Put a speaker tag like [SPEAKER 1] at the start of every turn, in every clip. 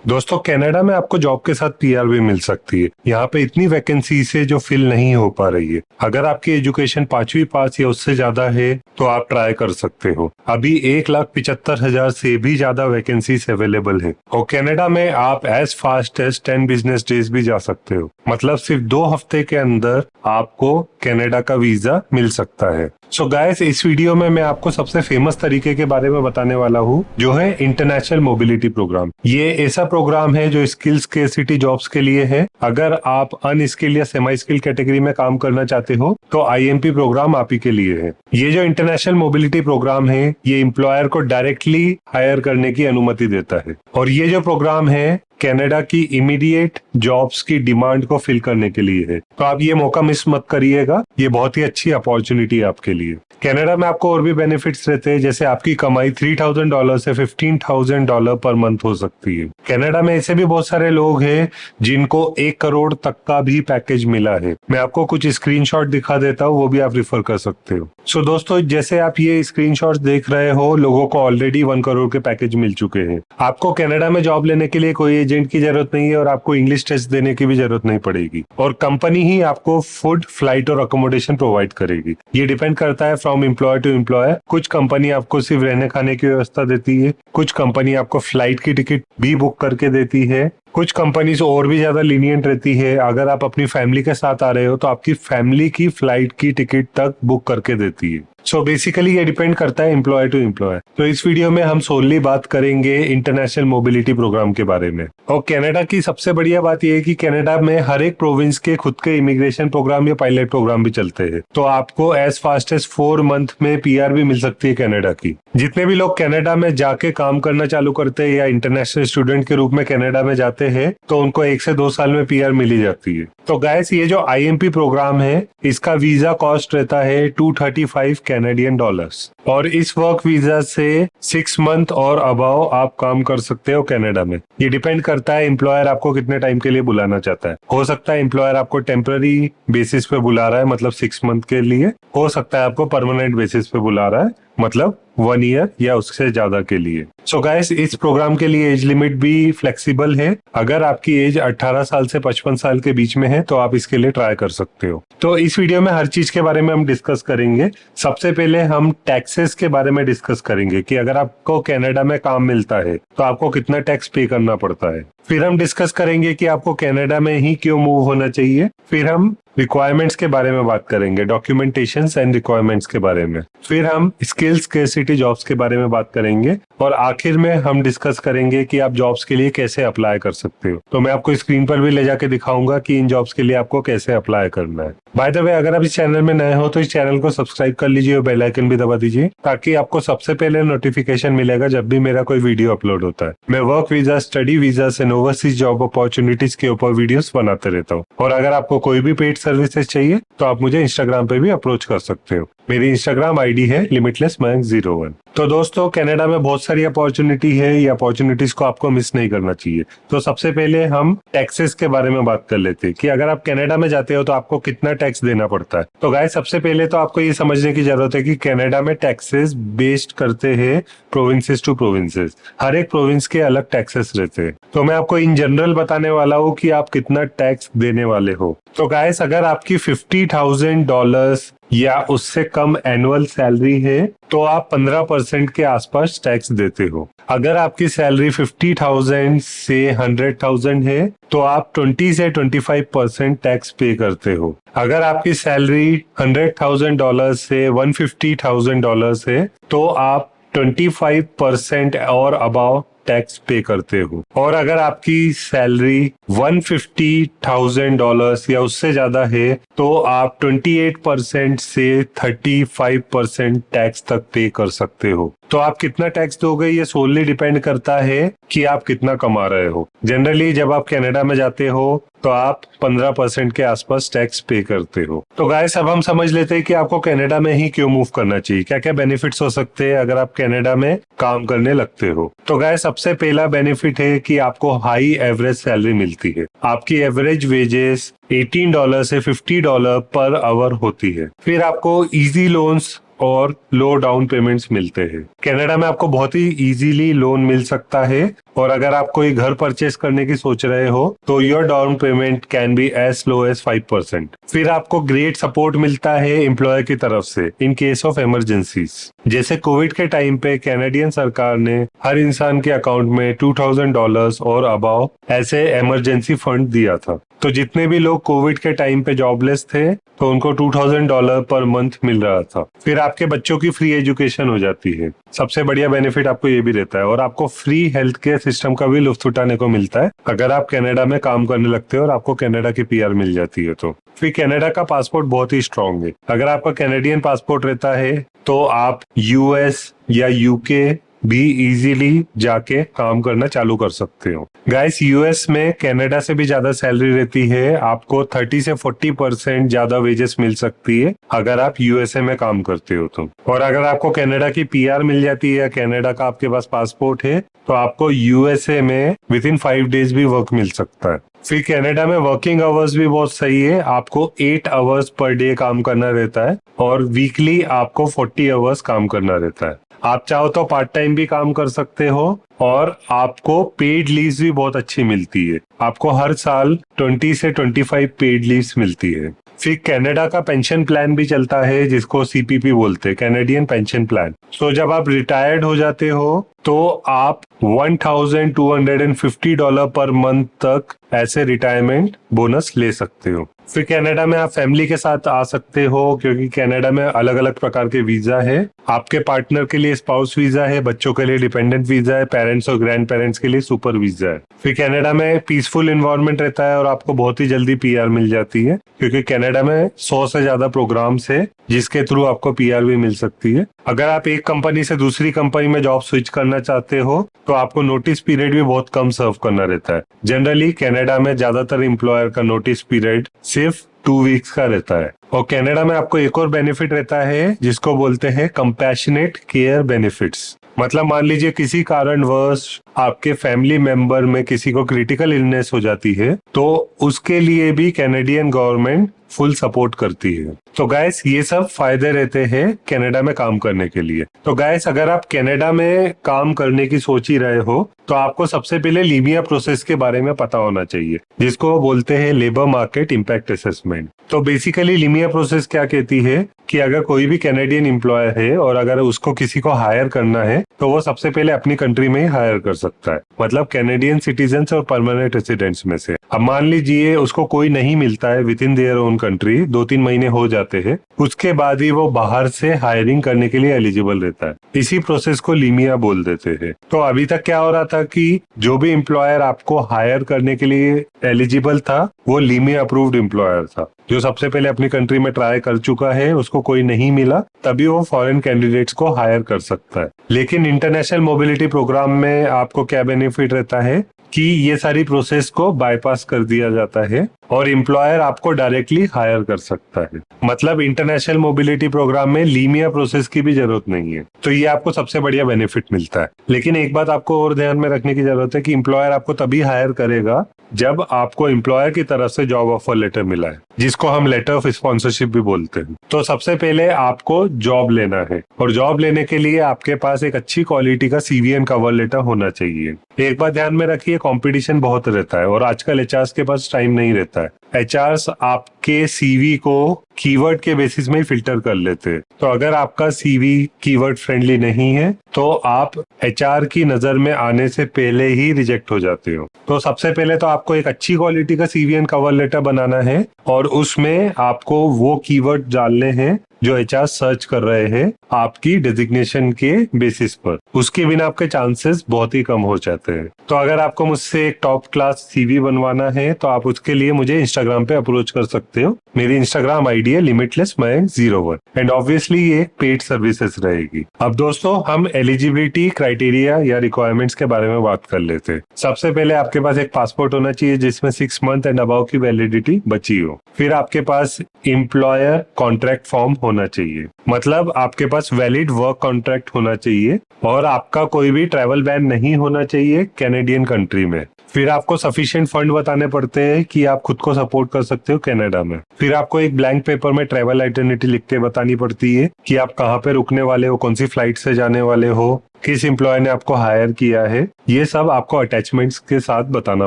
[SPEAKER 1] दोस्तों, कनाडा में आपको जॉब के साथ पीआर भी मिल सकती है। यहाँ पे इतनी वैकेंसी है जो फिल नहीं हो पा रही है। अगर आपकी एजुकेशन 5वीं पास या उससे ज्यादा है तो आप ट्राई कर सकते हो। अभी 1,75,000 से भी ज्यादा वैकेंसीज अवेलेबल है और कनाडा में आप as fast as 10 business days भी जा सकते हो। मतलब सिर्फ 2 हफ्ते के अंदर आपको कनाडा का वीजा मिल सकता है। सो गाइस, इस वीडियो में मैं आपको सबसे फेमस तरीके के बारे में बताने वाला हूँ, जो है इंटरनेशनल मोबिलिटी प्रोग्राम। ये ऐसा प्रोग्राम है जो स्किल्स के सिटी जॉब्स के लिए है। अगर आप अनस्किल्ड या सेमी स्किल कैटेगरी में काम करना चाहते हो तो आईएमपी प्रोग्राम आप ही के लिए है। ये जो इंटरनेशनल मोबिलिटी प्रोग्राम है, ये एम्प्लॉयर को डायरेक्टली हायर करने की अनुमति देता है और ये जो प्रोग्राम है कनाडा की इमीडिएट जॉब्स की डिमांड को फिल करने के लिए है। तो आप ये मौका मिस मत करिएगा, ये बहुत ही अच्छी अपॉर्चुनिटी है आपके लिए। कनाडा में आपको और भी बेनिफिट्स रहते हैं, जैसे आपकी कमाई $3,000 से $15,000 पर मंथ हो सकती है। कनाडा में ऐसे भी बहुत सारे लोग हैं जिनको 1 करोड़ तक का भी पैकेज मिला है। मैं आपको कुछ स्क्रीनशॉट दिखा देता हूँ, वो भी आप रिफर कर सकते हो। सो दोस्तों, जैसे आप ये स्क्रीनशॉट्स देख रहे हो, लोगों को ऑलरेडी 1 करोड़ के पैकेज मिल चुके हैं। आपको कनाडा में जॉब लेने के लिए कोई एजेंट की जरूरत नहीं है और आपको इंग्लिश टेस्ट देने की भी जरूरत नहीं पड़ेगी और कंपनी ही आपको फूड, फ्लाइट और अकोमोडेशन प्रोवाइड करेगी। ये डिपेंड करता है फ्रॉम एम्प्लॉयर टू एम्प्लॉयर। कुछ कंपनी आपको सिर्फ रहने खाने की व्यवस्था देती है, कुछ कंपनी आपको फ्लाइट की टिकट भी बुक करके देती है, कुछ कंपनीज और भी ज्यादा लीनियंट रहती है। अगर आप अपनी फैमिली के साथ आ रहे हो तो आपकी फैमिली की फ्लाइट की टिकट तक बुक करके देती है। सो बेसिकली ये डिपेंड करता है एम्प्लॉयर टू एम्प्लॉयर। तो इस वीडियो में हम सोनली बात करेंगे इंटरनेशनल मोबिलिटी प्रोग्राम के बारे में। और कनाडा की सबसे बढ़िया बात यह है कि कनाडा में हर एक प्रोविंस के खुद के इमिग्रेशन प्रोग्राम या पायलट प्रोग्राम भी चलते हैं। तो आपको एज फास्ट एज 4 मंथ में पीआर भी मिल सकती है कनाडा की। जितने भी लोग कनाडा में जाके काम करना चालू करते हैं या इंटरनेशनल स्टूडेंट के रूप में कनाडा में जाते हैं तो उनको 1 से 2 साल में पीआर मिल ही जाती है। तो गाइस, ये जो आईएमपी प्रोग्राम है, इसका वीजा कॉस्ट रहता है $235 कैनेडियन डॉलर्स और इस वर्क वीजा से 6 मंथ और अबाव आप काम कर सकते हो कनाडा में। ये डिपेंड करता है एम्प्लॉयर आपको कितने टाइम के लिए बुलाना चाहता है। हो सकता है एम्प्लॉयर आपको टेम्पररी बेसिस पे बुला रहा है, मतलब 6 मंथ के लिए। हो सकता है आपको परमानेंट बेसिस पे बुला रहा है, मतलब 1 ईयर या उससे ज्यादा के लिए। सो गाइस, इस प्रोग्राम के लिए एज लिमिट भी फ्लेक्सिबल है। अगर आपकी एज 18 साल से 55 साल के बीच में है तो आप इसके लिए ट्राई कर सकते हो। तो इस वीडियो में हर चीज के बारे में हम डिस्कस करेंगे। सबसे पहले हम टैक्सेस के बारे में डिस्कस करेंगे कि अगर आपको कनाडा में काम मिलता है तो आपको कितना टैक्स पे करना पड़ता है। फिर हम डिस्कस करेंगे कि आपको कनाडा में ही क्यों मूव होना चाहिए। फिर हम रिक्वायरमेंट्स के बारे में बात करेंगे, डॉक्यूमेंटेशंस एंड रिक्वायरमेंट्स के बारे में। फिर हम स्किल्स स्कैर्सिटी जॉब्स के बारे में बात करेंगे और आखिर में हम डिस्कस करेंगे कि आप जॉब्स के लिए कैसे अप्लाई कर सकते हो। तो मैं आपको स्क्रीन पर भी ले जाके दिखाऊंगा कि इन जॉब्स के लिए आपको कैसे अप्लाई करना है। बाय द वे, अगर आप इस चैनल में नए हो तो इस चैनल को सब्सक्राइब कर लीजिए और बेल आइकन भी दबा दीजिए ताकि आपको सबसे पहले नोटिफिकेशन मिलेगा जब भी मेरा कोई वीडियो अपलोड होता है। मैं work visa, study visa and overseas job opportunities के ऊपर वीडियोस बनाते रहता हूँ। और अगर आपको कोई भी पेड सर्विसेज चाहिए तो आप मुझे इंस्टाग्राम पे भी अप्रोच कर सकते हो। मेरी इंस्टाग्राम आईडी है limitlessmayank01। तो दोस्तों, कनाडा में बहुत सारी अपॉर्चुनिटी है, ये अपॉर्चुनिटीज को आपको मिस नहीं करना चाहिए। तो सबसे पहले हम टैक्सेस के बारे में बात कर लेते हैं कि अगर आप कनाडा में जाते हो तो आपको कितना टैक्स देना पड़ता है। तो गाइस, सबसे पहले तो आपको ये समझने की जरूरत है कि कनाडा में टैक्सेस बेस्ड करते हैं प्रोविंसेस टू प्रोविंसेस। हर एक प्रोविंस के अलग टैक्सेस रहते हैं। तो मैं आपको इन जनरल बताने वाला हूँ कि आप कितना टैक्स देने वाले हो। तो गाइस, अगर आपकी $50,000 या उससे कम एनुअल सैलरी है तो आप 15% के आसपास टैक्स देते हो। अगर आपकी सैलरी 50,000 से 100,000 है तो आप 20 से 25% टैक्स पे करते हो। अगर आपकी सैलरी $100,000 से $150,000 है तो आप 25% और अबाव टैक्स पे करते हो। और अगर आपकी सैलरी $150,000 या उससे ज्यादा है तो आप 28% से 35% टैक्स तक पे कर सकते हो। तो आप कितना टैक्स दोगे ये सोलली डिपेंड करता है कि आप कितना कमा रहे हो। जनरली जब आप कनाडा में जाते हो तो आप 15% के आसपास टैक्स पे करते हो। तो गाइस, अब हम समझ लेते हैं कि आपको कनाडा में ही क्यों मूव करना चाहिए, क्या क्या बेनिफिट्स हो सकते हैं अगर आप कनाडा में काम करने लगते हो। तो गाइस, सबसे पहला बेनिफिट है कि आपको हाई एवरेज सैलरी मिलती है। आपकी एवरेज वेजेस $18 से $50 पर आवर होती है। फिर आपको इजी लोन्स और लो डाउन पेमेंट्स मिलते हैं। कनाडा में आपको बहुत ही इजीली लोन मिल सकता है और अगर आप कोई घर परचेस करने की सोच रहे हो तो your down payment can be as low as 5%। फिर आपको ग्रेट सपोर्ट मिलता है एम्प्लॉयर की तरफ से इन केस ऑफ इमरजेंसीज। जैसे कोविड के टाइम पे कैनेडियन सरकार ने हर इंसान के अकाउंट में $2000 और अबाव ऐसे इमरजेंसी फंड दिया था। तो जितने भी लोग कोविड के टाइम पे जॉबलेस थे तो उनको $2000 पर मंथ मिल रहा था। फिर आपके बच्चों की फ्री एजुकेशन हो जाती है। सबसे बढ़िया बेनिफिट आपको ये भी रहता है, और आपको फ्री हेल्थ केयर सिस्टम का भी लुत्फ उठाने को मिलता है अगर आप कनाडा में काम करने लगते हो और आपको कनाडा की पीआर मिल जाती है। तो फिर कनाडा का पासपोर्ट बहुत ही स्ट्रांग है। अगर आपका कैनेडियन पासपोर्ट रहता है तो आप यूएस या यूके भी इजीली जाके काम करना चालू कर सकते हो। गाइस, यूएस में कनाडा से भी ज्यादा सैलरी रहती है। आपको 30 से 40% ज्यादा वेजेस मिल सकती है अगर आप यूएसए में काम करते हो तो। और अगर आपको कनाडा की पीआर मिल जाती है या कनाडा का आपके पास पासपोर्ट है तो आपको यूएसए में विद इन 5 डेज भी वर्क मिल सकता है। फिर कनाडा में वर्किंग आवर्स भी बहुत सही है। आपको 8 आवर्स पर डे काम करना रहता है और वीकली आपको 40 आवर्स काम करना रहता है। आप चाहो तो पार्ट टाइम भी काम कर सकते हो और आपको पेड लीव्स भी बहुत अच्छी मिलती है। आपको हर साल 20 से 25 पेड लीव्स मिलती है। फिर कनाडा का पेंशन प्लान भी चलता है जिसको सीपीपी बोलते हैं, कैनेडियन पेंशन प्लान। तो जब आप रिटायर्ड हो जाते हो तो आप $1250 पर मंथ तक ऐसे रिटायरमेंट बोनस ले सकते हो। फिर कनाडा में आप फैमिली के साथ आ सकते हो क्योंकि कनाडा में अलग अलग प्रकार के वीजा है। आपके पार्टनर के लिए स्पाउस वीजा है, बच्चों के लिए डिपेंडेंट वीजा है, पेरेंट्स और ग्रैंड पेरेंट्स के लिए सुपर वीजा है। फिर कनाडा में पीसफुल एनवायरनमेंट रहता है और आपको बहुत ही जल्दी पीआर मिल जाती है क्योंकि कनाडा में 100 से ज्यादा प्रोग्राम्स है जिसके थ्रू आपको पीआर भी मिल सकती है। अगर आप एक कंपनी से दूसरी कंपनी में जॉब स्विच करना चाहते हो तो आपको नोटिस पीरियड भी बहुत कम सर्व करना रहता है। जनरली कनाडा में ज्यादातर एम्प्लॉयर का नोटिस पीरियड सिर्फ 2 वीक्स का रहता है। और कनाडा में आपको एक और बेनिफिट रहता है जिसको बोलते हैं कंपैशनेट केयर बेनिफिट्स। मतलब मान लीजिए किसी कारणवश आपके फैमिली मेंबर में किसी को क्रिटिकल इलनेस हो जाती है तो उसके लिए भी कैनेडियन गवर्नमेंट फुल सपोर्ट करती है। तो गाइस, ये सब फायदे रहते हैं कनाडा में काम करने के लिए। तो गाइस, अगर आप कनाडा में काम करने की सोच ही रहे हो तो आपको सबसे पहले लीमिया प्रोसेस के बारे में पता होना चाहिए जिसको बोलते हैं लेबर मार्केट इम्पैक्ट असेसमेंट। तो बेसिकली लीमिया प्रोसेस क्या कहती है कि अगर कोई भी कैनेडियन एम्प्लॉयर है और अगर उसको किसी को हायर करना है तो वो सबसे पहले अपनी कंट्री में ही हायर कर सकता है, मतलब कैनेडियन सिटीजन्स और परमानेंट रेसिडेंट्स में से। अब मान लीजिए उसको कोई नहीं मिलता है with in their own country, 2-3 महीने हो जाते हैं, उसके बाद ही वो बाहर से हायरिंग करने के लिए एलिजिबल रहता है। इसी प्रोसेस को लीमिया बोल देते हैं। तो अभी तक क्या हो रहा था कि जो भी एम्प्लॉयर आपको हायर करने के लिए एलिजिबल था वो लीमिया अप्रूव्ड एम्प्लॉयर था। जो सबसे पहले अपनी कंट्री में ट्राई कर चुका है, उसको कोई नहीं मिला, तभी वो फॉरेन कैंडिडेट्स को हायर कर सकता है। लेकिन इंटरनेशनल मोबिलिटी प्रोग्राम में आपको क्या बेनिफिट रहता है कि ये सारी प्रोसेस को बाईपास कर दिया जाता है और एम्प्लॉयर आपको डायरेक्टली हायर कर सकता है। मतलब इंटरनेशनल मोबिलिटी प्रोग्राम में लीमिया प्रोसेस की भी जरूरत नहीं है। तो ये आपको सबसे बढ़िया बेनिफिट मिलता है। लेकिन एक बात आपको और ध्यान में रखने की जरूरत है कि एम्प्लॉयर आपको तभी हायर करेगा जब आपको एम्प्लॉयर की तरफ से जॉब ऑफर लेटर मिला है, जिसको हम लेटर ऑफ स्पॉन्सरशिप भी बोलते हैं। तो सबसे पहले आपको जॉब लेना है और जॉब लेने के लिए आपके पास एक अच्छी क्वालिटी का सीवी एंड कवर लेटर होना चाहिए। एक बात ध्यान में रखिए, कंपटीशन बहुत रहता है और आजकल एचआरस के पास टाइम नहीं रहता है। एचआरस आपके सीवी को कीवर्ड के बेसिस में ही फिल्टर कर लेते हैं। तो अगर आपका सीवी कीवर्ड फ्रेंडली नहीं है तो आप एचआर की नजर में आने से पहले ही रिजेक्ट हो जाते हो। तो सबसे पहले तो आपको एक अच्छी क्वालिटी का सीवी एंड कवर लेटर बनाना है और उसमें आपको वो कीवर्ड डालने हैं जो एचआर सर्च कर रहे हैं आपकी डेजिग्नेशन के बेसिस पर। उसके बिना आपके चांसेस बहुत ही कम हो जाते हैं। तो अगर आपको मुझसे एक टॉप क्लास सीवी बनवाना है तो आप उसके लिए मुझे इंस्टाग्राम पे अप्रोच कर सकते हो। मेरी इंस्टाग्राम आईडी है limitless01 एंड ऑब्वियसली ये पेड सर्विसेज रहेगी। अब दोस्तों, हम एलिजिबिलिटी क्राइटेरिया या रिक्वायरमेंट्स के बारे में बात कर लेते हैं। सबसे पहले आपके पास एक पासपोर्ट होना चाहिए जिसमें 6 मंथ एंड अबाव की वैलिडिटी बची हो। फिर आपके पास एम्प्लॉयर कॉन्ट्रैक्ट फॉर्म होना चाहिए, मतलब आपके पास पास वैलिड वर्क कॉन्ट्रैक्ट होना चाहिए और आपका कोई भी ट्रैवल बैन नहीं होना चाहिए कैनेडियन कंट्री में। फिर आपको सफिशिएंट फंड बताने पड़ते हैं कि आप खुद को सपोर्ट कर सकते हो कनाडा में। फिर आपको एक ब्लैंक पेपर में ट्रैवल आइडेंटिटी लिख के बतानी पड़ती है कि आप कहाँ पे रुकने वाले हो, कौन सी फ्लाइट से जाने वाले हो, किस एम्प्लॉय ने आपको हायर किया है, ये सब आपको अटैचमेंट्स के साथ बताना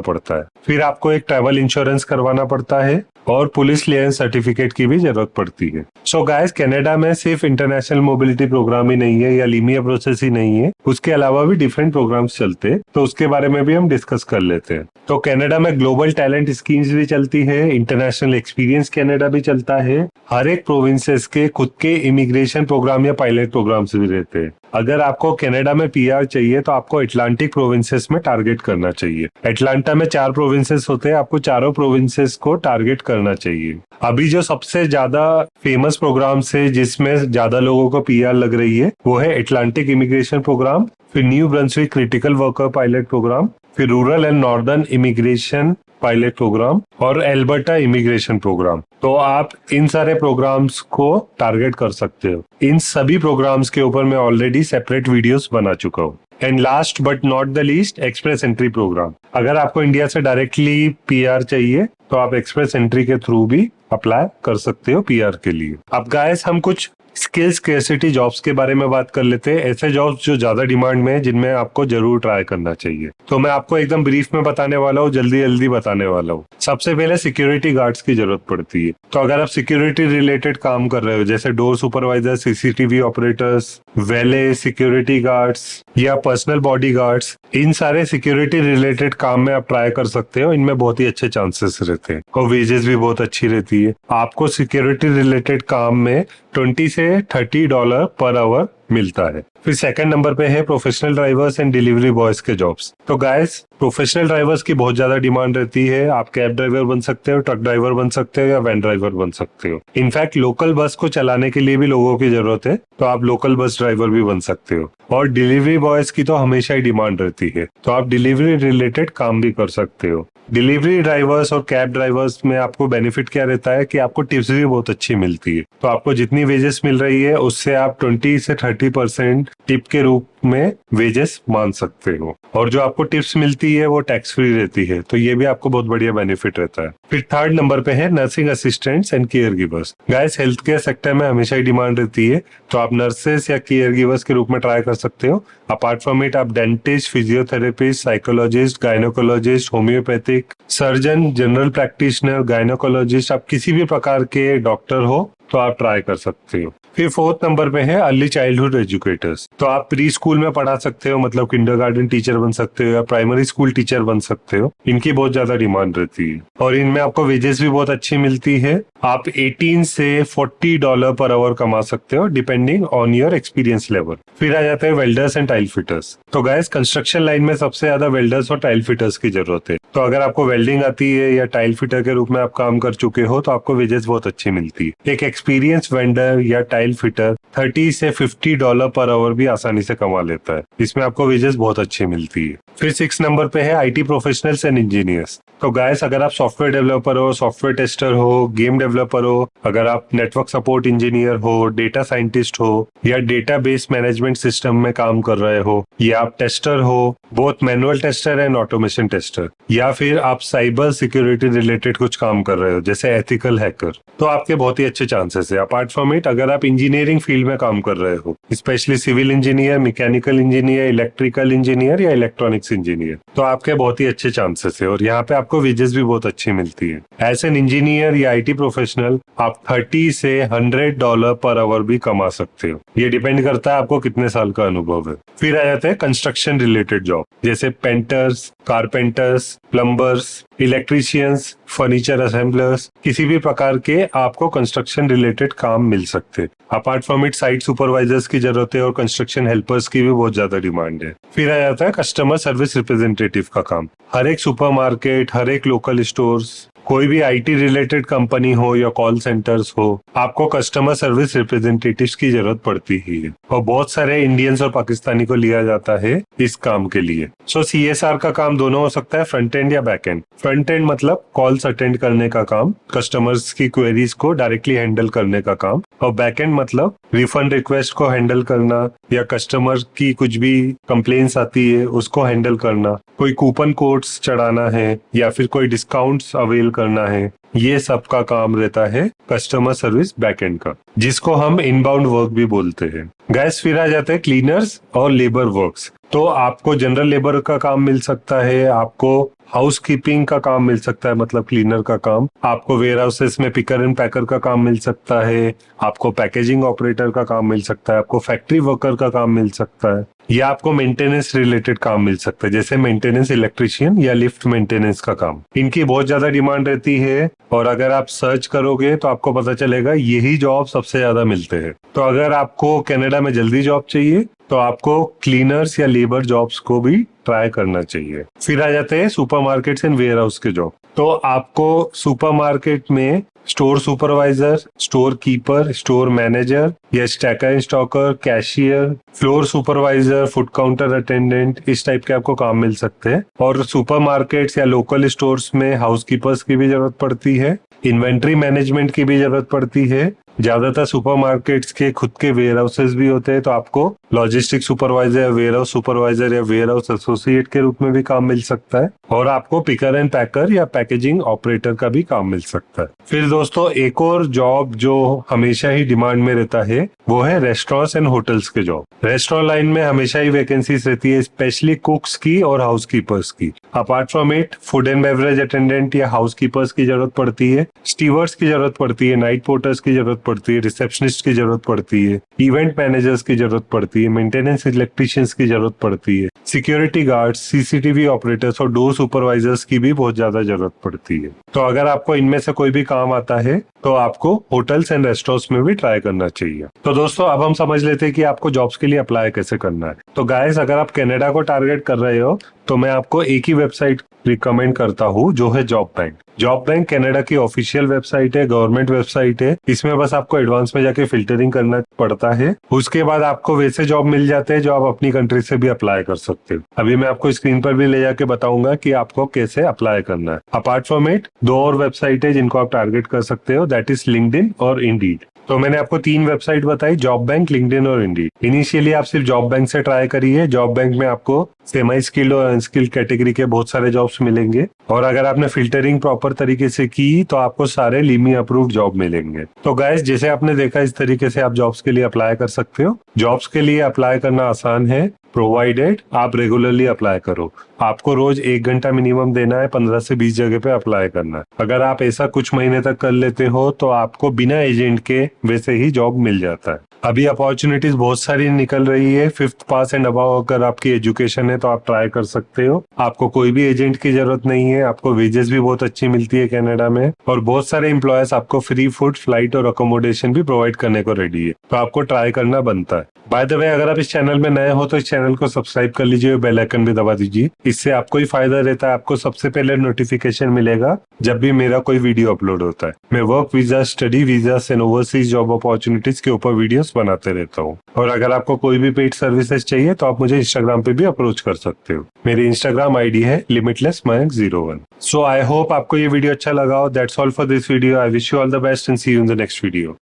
[SPEAKER 1] पड़ता है। फिर आपको एक ट्रैवल इंश्योरेंस करवाना पड़ता है और पुलिस क्लियरेंस सर्टिफिकेट की भी जरूरत पड़ती है। सो गाइस, कनाडा में सिर्फ इंटरनेशनल मोबिलिटी प्रोग्राम ही नहीं है या लीमिया प्रोसेस ही नहीं है, उसके अलावा भी डिफरेंट प्रोग्राम्स चलते हैं, तो उसके बारे में भी हम डिस्कस कर लेते हैं। तो कनाडा में ग्लोबल टैलेंट स्कीम्स भी चलती है, इंटरनेशनल एक्सपीरियंस कनाडा भी चलता है। हर एक प्रोविंसेस के खुद के इमिग्रेशन प्रोग्राम या पायलट प्रोग्राम्स भी रहते हैं। अगर आपको कनाडा में पीआर चाहिए तो आपको अटलांटिक प्रोविंसेस में टारगेट करना चाहिए। अटलांटा में 4 प्रोविंसेस होते हैं, आपको चारों प्रोविंसेस को टारगेट करना चाहिए। अभी जो सबसे ज्यादा फेमस प्रोग्राम्स है जिसमें ज्यादा लोगों को पीआर लग रही है वो है अटलांटिक इमिग्रेशन प्रोग्राम, फिर New Brunswick critical worker pilot program, फिर rural and northern immigration pilot program और एल्बर्टा इमिग्रेशन प्रोग्राम। तो आप इन सारे प्रोग्राम्स को टारगेट कर सकते हो। इन सभी प्रोग्राम्स के ऊपर मैं ऑलरेडी सेपरेट वीडियोस बना चुका हूँ। And last but not the least, express entry program. अगर आपको इंडिया से डायरेक्टली पीआर चाहिए तो आप एक्सप्रेस एंट्री के थ्रू भी अप्लाई कर सकते हो पीआर के लिए। अब गाइस, हम कुछ स्किल्स स्कैर्सिटी जॉब्स के बारे में बात कर लेते हैं, ऐसे जॉब्स जो ज्यादा डिमांड में है जिनमें आपको जरूर ट्राई करना चाहिए। तो मैं आपको एकदम ब्रीफ में बताने वाला हूँ, जल्दी जल्दी बताने वाला हूँ। सबसे पहले सिक्योरिटी गार्ड्स की जरूरत पड़ती है। तो अगर आप सिक्योरिटी रिलेटेड काम कर रहे हो जैसे door supervisor, CCTV operators, valet security guards या पर्सनल बॉडी गार्ड्स, इन सारे सिक्योरिटी रिलेटेड काम में आप ट्राई कर सकते हो। इनमें बहुत ही अच्छे चांसेस रहते हैं और वेजेस भी बहुत अच्छी रहती है। आपको सिक्योरिटी रिलेटेड काम में $20 से $30 पर आवर मिलता है। फिर सेकंड नंबर पे है professional drivers and delivery boys के जॉब्स। तो गाइस, प्रोफेशनल ड्राइवर्स की बहुत ज्यादा डिमांड रहती है। आप कैब ड्राइवर बन सकते हो, ट्रक ड्राइवर बन सकते हो या वैन ड्राइवर बन सकते हो। इनफैक्ट लोकल बस को चलाने के लिए भी लोगों की जरूरत है, तो आप लोकल बस ड्राइवर भी बन सकते हो। और डिलीवरी बॉयज की तो हमेशा ही डिमांड रहती है, तो आप डिलीवरी रिलेटेड काम भी कर सकते हो। डिलीवरी ड्राइवर्स और कैब ड्राइवर्स में आपको बेनिफिट क्या रहता है कि आपको टिप्स भी बहुत अच्छी मिलती है। तो आपको जितनी वेजेस मिल रही है उससे आप 20 से 30% टिप के रूप में वेजेस मान सकते हो। और जो आपको टिप्स मिलती है वो टैक्स फ्री रहती है, तो ये भी आपको बहुत बढ़िया बेनिफिट रहता है। फिर थर्ड नंबर पे है nursing assistants and care givers. Guys, health care sector में हमेशा ही डिमांड रहती है, तो आप नर्सेस या केयर गिवर्स के रूप में ट्राई कर सकते हो। अपार्ट फ्रॉम इट, आप dentist, physiotherapist, psychologist, gynaecologist, homeopathic surgeon, general practitioner, gynaecologist, आप किसी भी प्रकार के डॉक्टर हो तो आप ट्राई कर सकते हो। फिर फोर्थ नंबर पे है अर्ली चाइल्डहुड एजुकेटर्स। तो आप प्री स्कूल में पढ़ा सकते हो, मतलब किंडरगार्टन टीचर बन सकते हो या प्राइमरी स्कूल टीचर बन सकते हो। इनकी बहुत ज्यादा डिमांड रहती है और इनमें आपको वेजेस भी बहुत अच्छी मिलती है। आप 18 से $40 पर आवर कमा सकते हो depending on your experience level. फिर आ जाते हैं वेल्डर्स एंड टाइल फिटर्स। तो गाइस, कंस्ट्रक्शन लाइन में सबसे ज्यादा वेल्डर्स और टाइल फिटर्स की जरूरत है। तो अगर आपको वेल्डिंग आती है या टाइल फिटर के रूप में आप काम कर चुके हो तो आपको वेजेस बहुत अच्छी मिलती है। एक एक्सपीरियंस वेंडर या टाइल फिटर $30 से $50 पर आवर भी आसानी से कमा लेता है। इसमें आपको वेजेस बहुत अच्छी मिलती है। फिर 6 नंबर पे है आईटी प्रोफेशनल्स एंड इंजीनियर्स। तो गाइस, अगर आप सॉफ्टवेयर डेवलपर हो, सॉफ्टवेयर टेस्टर हो, गेम डेवलपर हो, अगर आप नेटवर्क सपोर्ट इंजीनियर हो, डेटा साइंटिस्ट हो या डेटाबेस मैनेजमेंट सिस्टम में काम कर रहे हो, या आप टेस्टर हो, both manual tester and automation tester, या फिर आप साइबर सिक्योरिटी रिलेटेड कुछ काम कर रहे हो जैसे एथिकल हैकर, तो आपके बहुत ही अच्छे चांसेस है। अपार्ट फ्रॉम इट, अगर आप इंजीनियरिंग फील्ड में काम कर रहे हो, specially civil engineer, mechanical engineer, electrical engineer या इलेक्ट्रॉनिक्स इंजीनियर, तो आपके बहुत ही अच्छे चांसेस है और यहाँ पे आपको वेजेस भी बहुत अच्छी मिलती है। एज एन इंजीनियर या आईटी प्रोफेशनल आप $30 से $100 पर आवर भी कमा सकते हो। ये डिपेंड करता है आपको कितने साल का अनुभव है। फिर आ जाते हैं कंस्ट्रक्शन रिलेटेड जॉब जैसे painters, carpenters, plumbers, electricians, furniture assemblers, किसी भी प्रकार के आपको कंस्ट्रक्शन रिलेटेड काम मिल सकते हैं। Apart from it, site supervisors की जरूरत है और कंस्ट्रक्शन हेल्पर्स की भी बहुत ज्यादा डिमांड है। फिर आ जाता है कस्टमर सर्विस रिप्रेजेंटेटिव का काम। हर एक सुपरमार्केट, हर एक लोकल स्टोर्स, कोई भी आईटी रिलेटेड कंपनी हो या कॉल सेंटर्स हो, आपको कस्टमर सर्विस रिप्रेजेंटेटिव्स की जरूरत पड़ती ही है और बहुत सारे इंडियंस और पाकिस्तानी को लिया जाता है इस काम के लिए। सो CSR का काम दोनों हो सकता है, फ्रंट एंड या बैक एंड। फ्रंट एंड मतलब कॉल्स अटेंड करने का काम, कस्टमर्स की क्वेरीज को डायरेक्टली हैंडल करने का काम, और बैक एंड मतलब रिफंड रिक्वेस्ट को हैंडल करना या कस्टमर की कुछ भी कंप्लेंट्स आती है उसको हैंडल करना, कोई कूपन कोड्स चढ़ाना है या फिर कोई डिस्काउंट्स अवेल करना है, ये सब का काम रहता है कस्टमर सर्विस बैकएंड का, जिसको हम इनबाउंड वर्क भी बोलते हैं। गैस फिर आ जाते हैं क्लीनर्स और लेबर वर्क्स। तो आपको जनरल लेबर का काम मिल सकता है, आपको हाउस कीपिंग का काम मिल सकता है मतलब क्लीनर का काम, आपको वेयर हाउसेस में पिकर एंड पैकर का काम मिल सकता है, आपको पैकेजिंग ऑपरेटर का काम मिल सकता है, आपको फैक्ट्री वर्कर का काम मिल सकता है, या आपको मेंटेनेंस रिलेटेड काम मिल सकता है जैसे मेंटेनेंस इलेक्ट्रिशियन या लिफ्ट मेंटेनेंस का काम। इनकी बहुत ज्यादा डिमांड रहती है और अगर आप सर्च करोगे तो आपको पता चलेगा यही जॉब सबसे ज्यादा मिलते हैं। तो अगर आपको कनाडा में जल्दी जॉब चाहिए तो आपको क्लीनर्स या लेबर जॉब्स को भी ट्राई करना चाहिए। फिर आ जाते हैं सुपरमार्केट्स एंड वेयर हाउस के जॉब। तो आपको सुपरमार्केट में store supervisor, storekeeper, store manager या stacker and stocker, cashier, floor supervisor, food counter attendant, इस टाइप के आपको काम मिल सकते हैं। और सुपरमार्केट्स या लोकल स्टोर्स में हाउसकीपर्स की भी जरूरत पड़ती है, इन्वेंट्री मैनेजमेंट की भी जरूरत पड़ती है। ज्यादातर सुपरमार्केट्स के खुद के वेयर हाउसेस भी होते हैं तो आपको लॉजिस्टिक सुपरवाइजर या वेयर हाउस सुपरवाइजर या वेयर हाउस एसोसिएट के रूप में भी काम मिल सकता है, और आपको पिकर एंड पैकर या पैकेजिंग ऑपरेटर का भी काम मिल सकता है। फिर दोस्तों एक और जॉब जो हमेशा ही डिमांड में रहता है वो है रेस्टोरेंट्स एंड होटल्स के जॉब। रेस्टोरेंट लाइन में हमेशा ही वैकेंसीज रहती है, स्पेशली कुक्स की और हाउसकीपर्स की। Apart from it food and beverage attendant या हाउसकीपर्स की जरूरत पड़ती है, स्टीवर्ड्स की जरूरत पड़ती है, नाइट पोर्टर्स की जरूरत पड़ती है, रिसेप्शनिस्ट की जरूरत पड़ती है, इवेंट मैनेजर्स की जरूरत पड़ती है, मेंटेनेंस इलेक्ट्रिशियंस की जरूरत पड़ती है, सिक्योरिटी गार्ड्स, सीसीटीवी ऑपरेटर्स और डोर सुपरवाइजर्स की भी बहुत ज्यादा जरूरत पड़ती है। तो अगर आपको इनमें से कोई भी काम आता है तो आपको होटल्स एंड रेस्टोरेंट्स में भी ट्राई करना चाहिए। तो दोस्तों अब हम समझ लेते हैं कि आपको जॉब्स के लिए अप्लाई कैसे करना है। तो गाइस अगर आप कनाडा को टारगेट कर रहे हो तो मैं आपको एक ही वेबसाइट रिकमेंड करता हूँ जो है job bank. Job bank Canada की ऑफिशियल वेबसाइट है, गवर्नमेंट वेबसाइट है। इसमें बस आपको एडवांस में जाके फिल्टरिंग करना पड़ता है, उसके बाद आपको वैसे जॉब मिल जाते हैं जो आप अपनी कंट्री से भी अप्लाई कर सकते हो। अभी मैं आपको स्क्रीन पर भी ले जाके बताऊंगा कि आपको कैसे अप्लाई करना है। अपार्ट फ्रॉम इट 2 और वेबसाइट है जिनको आप टारगेट कर सकते हो, दैट इज लिंक्डइन और इंडीड। तो मैंने आपको 3 वेबसाइट बताई, जॉब बैंक, लिंक्डइन और इंडीड। इनिशियली आप सिर्फ जॉब बैंक से ट्राई करिए। जॉब बैंक में आपको सेमी स्किल्ड और अनस्किल्ड कैटेगरी के बहुत सारे जॉब्स मिलेंगे, और अगर आपने फिल्टरिंग प्रॉपर तरीके से की तो आपको सारे लिमी अप्रूव्ड जॉब मिलेंगे। तो गाइस जैसे आपने देखा इस तरीके से आप जॉब्स के लिए अप्लाई कर सकते हो। जॉब्स के लिए अप्लाई करना आसान है, प्रोवाइडेड आप रेगुलरली अप्लाई करो। आपको रोज 1 घंटा मिनिमम देना है, 15 से 20 जगह पे अप्लाई करना है। अगर आप ऐसा कुछ महीने तक कर लेते हो तो आपको बिना एजेंट के वैसे ही जॉब मिल जाता है। अभी अपॉर्चुनिटीज बहुत सारी निकल रही है। 5th पास एंड अबव अगर आपकी एजुकेशन है तो आप ट्राई कर सकते हो। आपको कोई भी एजेंट की जरूरत नहीं है, आपको वेजेस भी बहुत अच्छी मिलती है कनाडा में, और बहुत सारे एम्प्लॉयर्स आपको फ्री फूड, फ्लाइट और अकोमोडेशन भी प्रोवाइड करने को रेडी है। तो आपको ट्राई करना बनता है। बाय द वे अगर आप इस चैनल में नए हो तो इस चैनल को सब्सक्राइब कर लीजिए, बेल आइकन भी दबा दीजिए। इससे आपको ही फायदा रहता है, आपको सबसे पहले नोटिफिकेशन मिलेगा जब भी मेरा कोई वीडियो अपलोड होता है। मैं work visa, study visa and overseas job opportunities के ऊपर वीडियोस बनाते रहता हूँ। और अगर आपको कोई भी पेड सर्विसेज चाहिए तो आप मुझे इंस्टाग्राम पे भी अप्रोच कर सकते हो। मेरी इंस्टाग्राम आईडी है limitlessmayank01। सो आई होप आपको ये वीडियो अच्छा लगा हो। That's all for this video. I wish you all the best and see you in the next video.